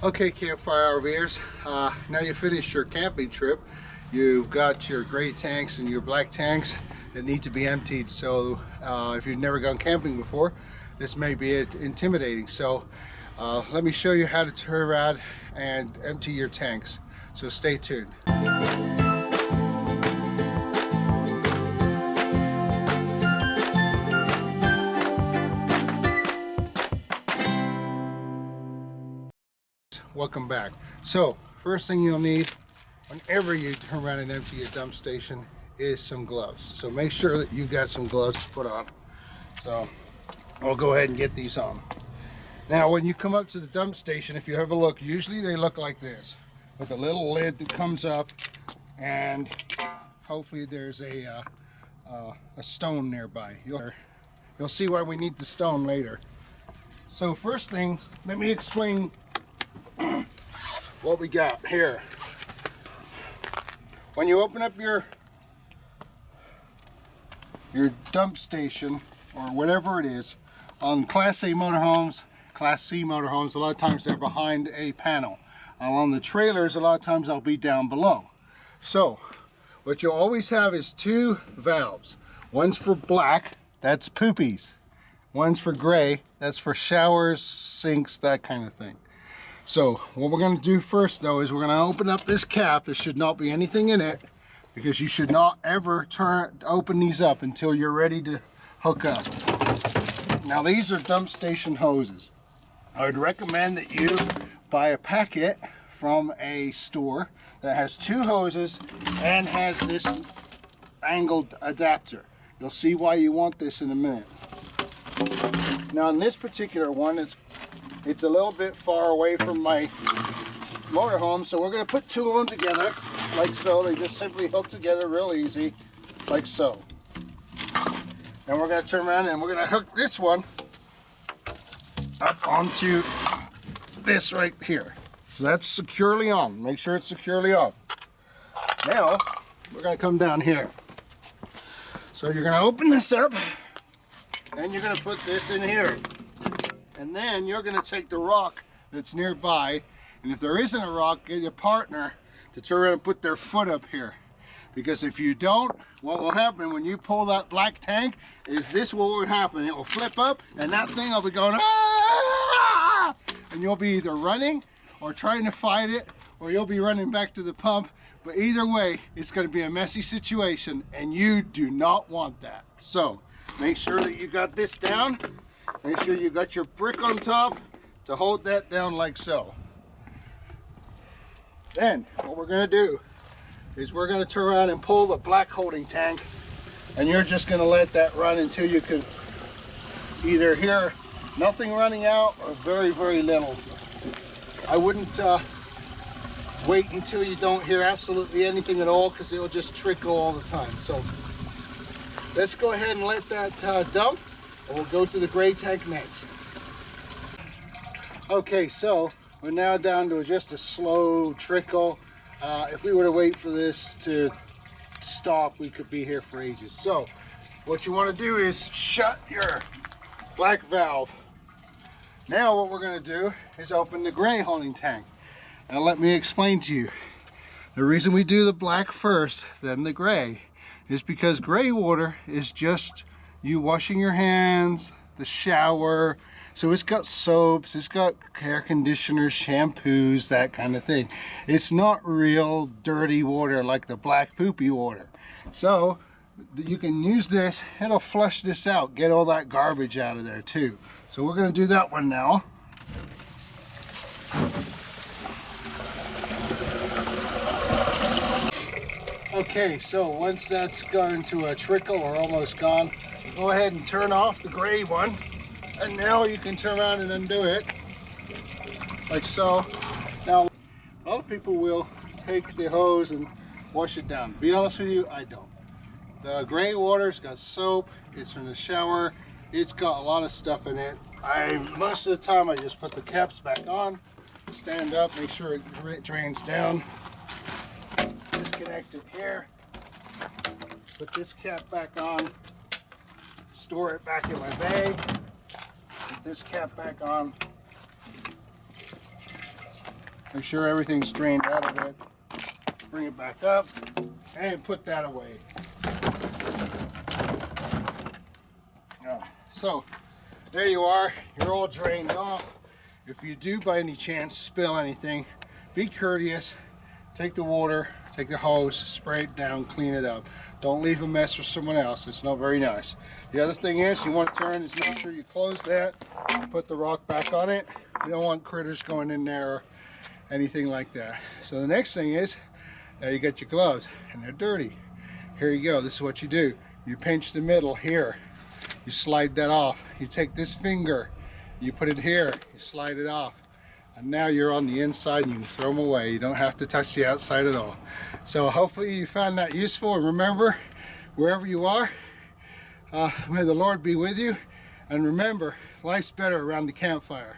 Okay, Campfire-RVers, now you finished your camping trip. You've got your gray tanks and your black tanks that need to be emptied. So if you've never gone camping before, this may be intimidating. So let me show you how to turn around and empty your tanks. So stay tuned. Welcome back. So first thing you'll need whenever you turn around and empty your dump station is some gloves. So make sure that you got some gloves to put on. So I'll go ahead and get these on. Now when you come up to the dump station, if you have a look, usually they look like this with a little lid that comes up, and hopefully there's a stone nearby. You'll see why we need the stone later. So first thing, let me explain what we got here. When you open up your dump station or whatever it is, on Class A motorhomes, Class C motorhomes, a lot of times they're behind a panel. On the trailers, a lot of times they'll be down below. So what you'll always have is two valves. One's for black, that's poopies. One's for gray, that's for showers, sinks, that kind of thing. So what we're going to do first though is we're going to open up this cap. There should not be anything in it, because you should not ever open these up until you're ready to hook up. Now these are dump station hoses. I would recommend that you buy a packet from a store that has two hoses and has this angled adapter. You'll see why you want this in a minute. Now in this particular one, it's a little bit far away from my motorhome, so we're going to put two of them together like so. They just simply hook together real easy, like so. And we're going to turn around and we're going to hook this one up onto this right here. So that's securely on. Make sure it's securely on. Now we're going to come down here. So you're going to open this up and you're going to put this in here. And then you're going to take the rock that's nearby, and if there isn't a rock, get your partner to turn around and put their foot up here. Because if you don't, what will happen when you pull that black tank is this will happen. It will flip up and that thing will be going, ah! And you'll be either running or trying to fight it, or you'll be running back to the pump. But either way, it's going to be a messy situation, and you do not want that. So make sure that you got this down. Make sure you got your brick on top to hold that down like so. Then what we're going to do is we're going to turn around and pull the black holding tank, and you're just going to let that run until you can either hear nothing running out or very, very little. I wouldn't wait until you don't hear absolutely anything at all, because it will just trickle all the time. So let's go ahead and let that dump. We'll go to the gray tank next. Okay, so we're now down to just a slow trickle. If we were to wait for this to stop, we could be here for ages. So what you want to do is shut your black valve. Now what we're going to do is open the gray holding tank. Now let me explain to you. The reason we do the black first, then the gray, is because gray water is just you washing your hands, the shower. So it's got soaps, it's got hair conditioners, shampoos, that kind of thing. It's not real dirty water like the black poopy water. So you can use this, it'll flush this out, get all that garbage out of there too. So we're going to do that one now. Okay, so once that's gone to a trickle or almost gone, go ahead and turn off the gray one, and now you can turn around and undo it like so. Now a lot of people will take the hose and wash it down. To be honest with you, I don't. The gray water's got soap, it's from the shower, it's got a lot of stuff in it. Most of the time I just put the caps back on, stand up, make sure it drains down, disconnect it here, put this cap back on, store it back in my bag, put this cap back on, Make sure everything's drained out of it. Bring it back up and put that away. So there you are, you're all drained off. If you do by any chance spill anything, be courteous, take the water, take the hose, spray it down, clean it up. Don't leave a mess for someone else, it's not very nice. The other thing is, you want to turn is make sure you close that, put the rock back on it. You don't want critters going in there or anything like that. So the next thing is, now you got your gloves and they're dirty. Here you go, this is what you do. You pinch the middle here. You slide that off. You take this finger, you put it here, you slide it off. And now you're on the inside and you can throw them away. You don't have to touch the outside at all. So hopefully you found that useful. And remember, wherever you are, may the Lord be with you. And remember, life's better around the campfire.